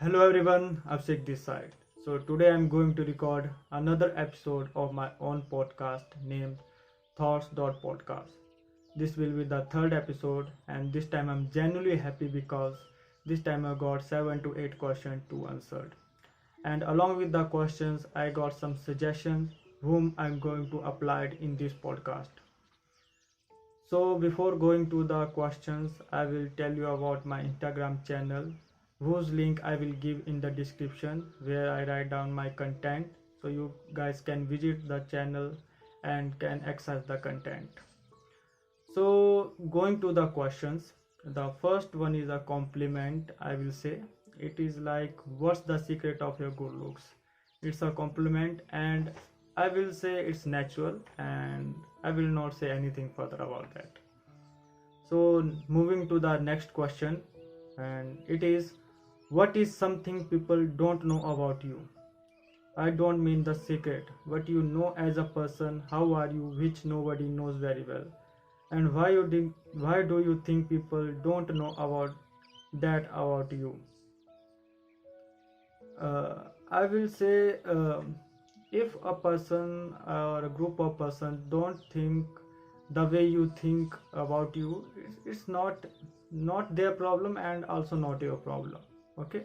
Hello everyone, Abhishek this side. So today I'm going to record another episode of my own podcast named Thoughts.podcast. This will be the third episode and this time I'm genuinely happy because this time I got 7 to 8 questions to answer. And along with the questions I got some suggestions whom I'm going to apply it in this podcast. So before going to the questions, I will tell you about my Instagram channel, whose link I will give in the description where I write down my content so you guys can visit the channel and can access the content. So going to the questions, the first one is a compliment. I will say it is like, what's the secret of your good looks? It's a compliment and I will say it's natural and I will not say anything further about that. So moving to the next question, and it is, what is something people don't know about you? I don't mean the secret, but you know as a person, how are you, which nobody knows very well. And why do you think people don't know about that about you? I will say if a person or a group of person don't think the way you think about you, it's not their problem and also not your problem. Okay,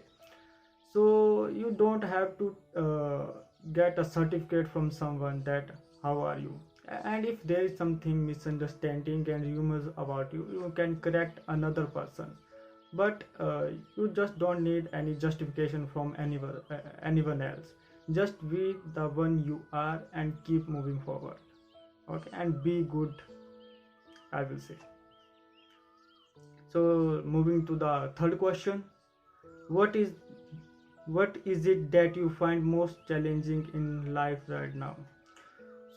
so you don't have to get a certificate from someone that how are you, and if there is something misunderstanding and rumors about you, you can correct another person, but you just don't need any justification from anyone else. Just be the one you are and keep moving forward. Okay, and be good, I will say. So moving to the third question, what is what is it that you find most challenging in life right now?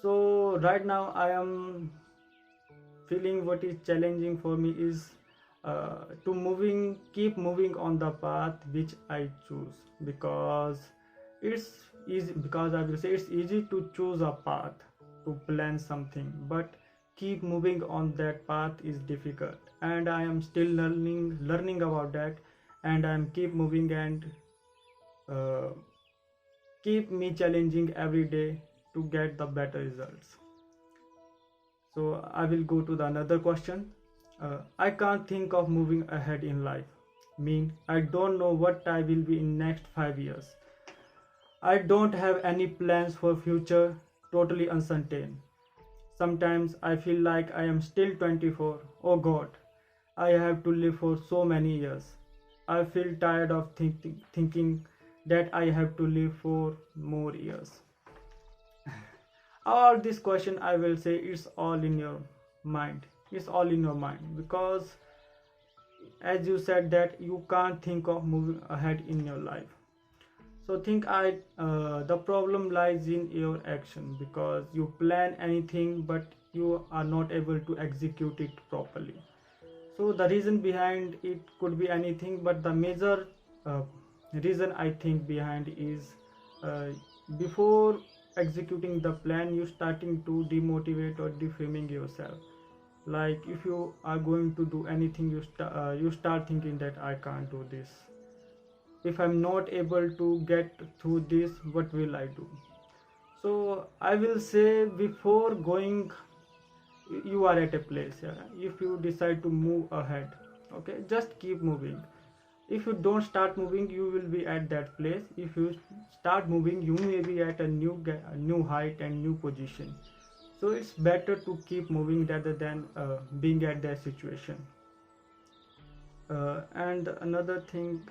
So right now I am feeling what is challenging for me is to keep moving on the path which I choose, because it's because I will say it's easy to choose a path, to plan something, but keep moving on that path is difficult, and I am still learning about that, and I am keep moving and uh, keep me challenging every day to get the better results. So I will go to the another question. I can't think of moving ahead in life. Mean I don't know what I will be in next 5 years. I don't have any plans for future, totally uncertain. Sometimes I feel like I am still 24. Oh God, I have to live for so many years. I feel tired of thinking that I have to live for more years. All this question I will say it's all in your mind. It's all in your mind, because as you said that you can't think of moving ahead in your life. So think I the problem lies in your action, because you plan anything but you are not able to execute it properly. So the reason behind it could be anything, but the major uh, reason I think behind is uh, before executing the plan you starting to demotivate or defaming yourself. Like if you are going to do anything, you start thinking that I can't do this. If I'm not able to get through this, what will I do? So I will say, before going, you are at a place, yeah, if you decide to move ahead, okay, just keep moving. If you don't start moving, you will be at that place. If you start moving, you may be at a new height and new position. So it's better to keep moving rather than being at that situation. And another thing,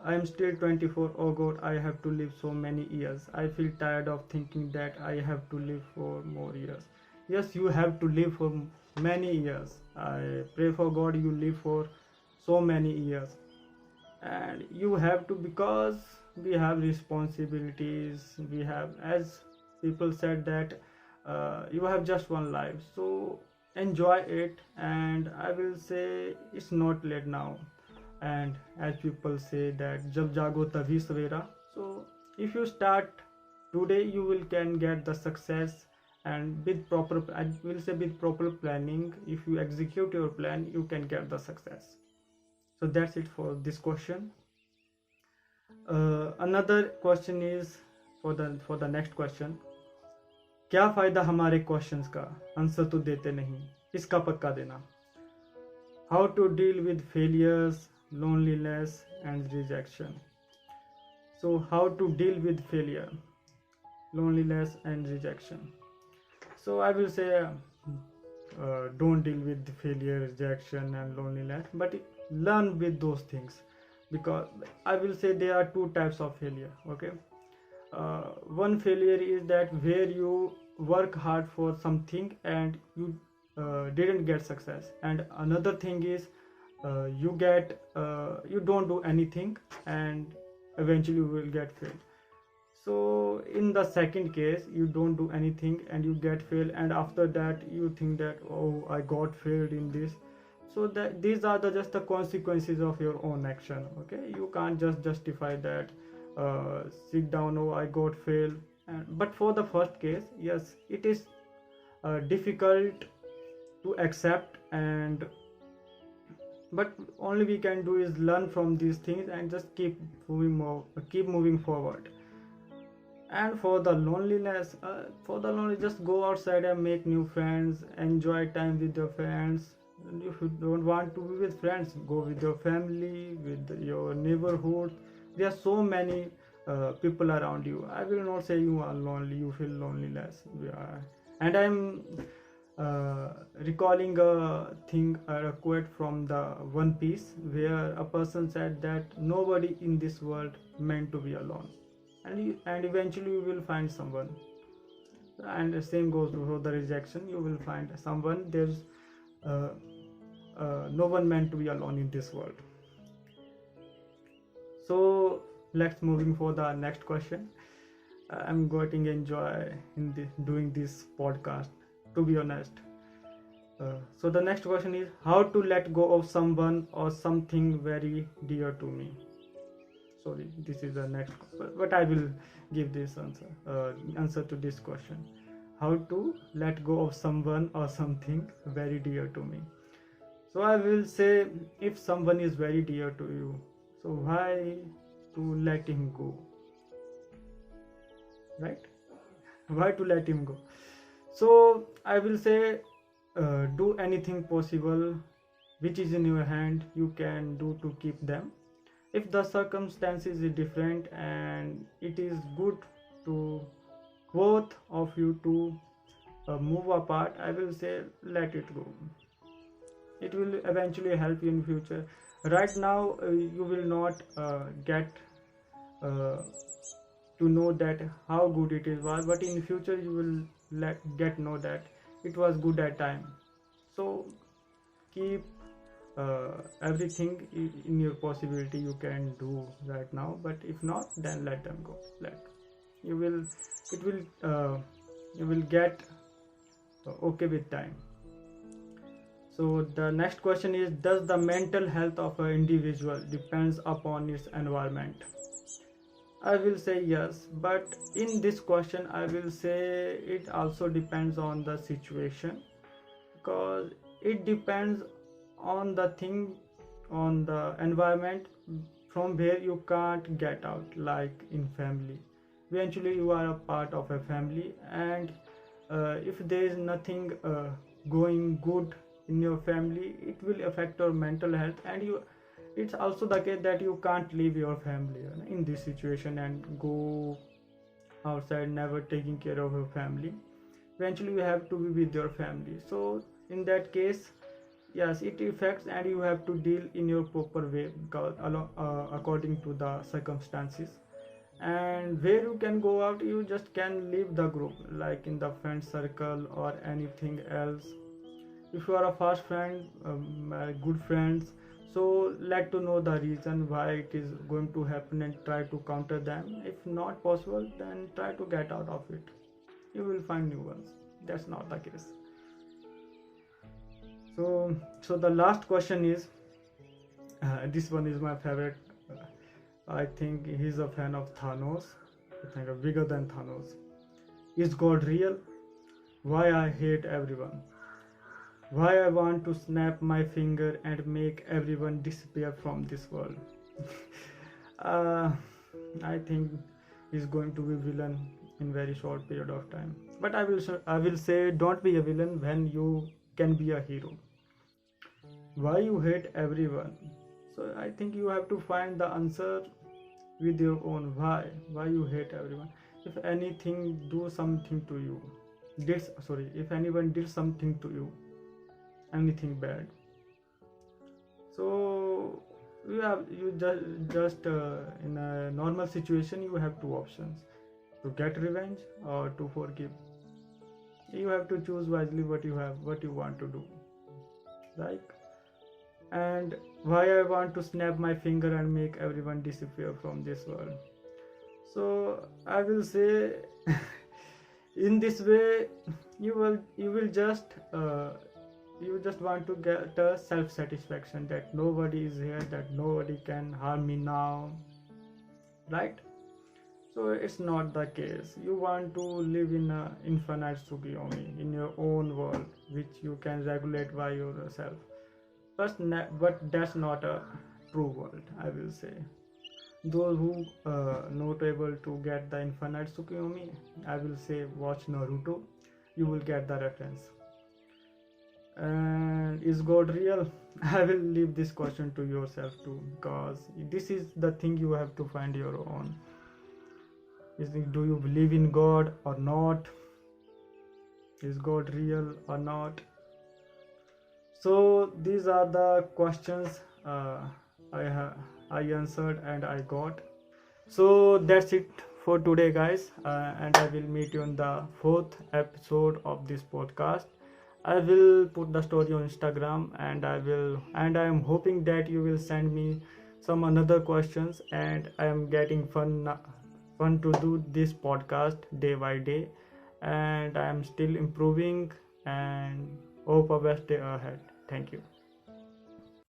I'm still 24. Oh God, I have to live so many years. I feel tired of thinking that I have to live for more years. Yes, you have to live for many years. I pray for God you live for so many years. And you have to, because we have responsibilities. We have, as people said, that you have just one life. So enjoy it, and I will say it's not late now. And as people say that jab jago tabhi savera. So if you start today, you will can get the success. And with proper, I will say, with proper planning, if you execute your plan, you can get the success. So that's it for this question. Another question is for the next question. क्या फायदा हमारे questions का, answer तो देते नहीं, इसका पक्का देना. How to deal with failures, loneliness and rejection. So how to deal with failure, loneliness and rejection. So I will say don't deal with failure, rejection and loneliness, but learn with those things, because I will say there are two types of failure. Okay, one failure is that where you work hard for something and you didn't get success, and another thing is you don't do anything and eventually you will get failed. So in the second case, you don't do anything and you get failed, and after that you think that, oh, I got failed in this. So that these are just the consequences of your own action. Okay, you can't just justify that, sit down, oh, I got failed. But for the first case, yes, it is difficult to accept, and but only we can do is learn from these things and just keep moving forward. And for the loneliness, just go outside and make new friends, enjoy time with your friends. And if you don't want to be with friends, go with your family, with your neighborhood. There are so many people around you. I will not say you are lonely, you feel loneliness. Yeah. And I'm recalling a quote from the One Piece, where a person said that nobody in this world meant to be alone, and eventually you will find someone. And the same goes for the rejection. You will find someone. There's uh, no one meant to be alone in this world. So let's moving for the next question. I'm getting enjoy in doing this podcast, to be honest. So the next question is how to let go of someone or something very dear to me. Sorry, this is the next, but I will give this answer to this question. How to let go of someone or something very dear to me. So I will say, if someone is very dear to you, so why to let him go, right? Why to let him go? So I will say, do anything possible which is in your hand you can do to keep them. If the circumstances is different and it is good to both of you to move apart, I will say let it go. It will eventually help you in future. Right now you will not get uh, to know that how good it is was, but in future you will get know that it was good at time. So keep everything in your possibility you can do right now, but if not, then let them go. Let you will it will you will get okay with time. So the next question is, does the mental health of an individual depends upon its environment? I will say yes, but in this question I will say it also depends on the situation, because it depends on the thing, on the environment from where you can't get out, like in family. Eventually you are a part of a family, and if there is nothing going good in your family, it will affect your mental health, and you it's also the case that you can't leave your family in this situation and go outside never taking care of your family. Eventually you have to be with your family. So in that case, yes, it affects, and you have to deal in your proper way, according to the circumstances. And where you can go out, you just can leave the group, like in the friend circle or anything else. If you are a fast friend, good friends, so let to know the reason why it is going to happen and try to counter them. If not possible, then try to get out of it. You will find new ones. That's not the case. So the last question is, this one is my favorite. I think he's a fan of Thanos. I think bigger than Thanos. Is God real? Why I hate everyone? Why I want to snap my finger and make everyone disappear from this world? uh, I think he's going to be villain in very short period of time. But I will say don't be a villain when you can be a hero. Why you hate everyone? So I think you have to find the answer with your own why you hate everyone. If anything do something to you, did sorry if anyone did something to you, anything bad, so you just in a normal situation you have two options: to get revenge or to forgive. You have to choose wisely what you want to do, like. And why I want to snap my finger and make everyone disappear from this world. So I will say in this way you will you just want to get a self satisfaction that nobody is here, that nobody can harm me now, right? So it's not the case. You want to live in a infinite Tsukiyomi, in your own world which you can regulate by yourself. But that's not a true world, I will say. Those who not able to get the infinite Tsukiyomi, I will say watch Naruto. You will get the reference. And is God real? I will leave this question to yourself too, because this is the thing you have to find your own. Do you believe in God or not? Is God real or not? So these are the questions I answered and I got. So that's it for today, guys, and I will meet you in the fourth episode of this podcast. I will put the story on Instagram, and I am hoping that you will send me some another questions, and I am getting fun to do this podcast day by day, and I am still improving and hope a best day ahead. Thank you.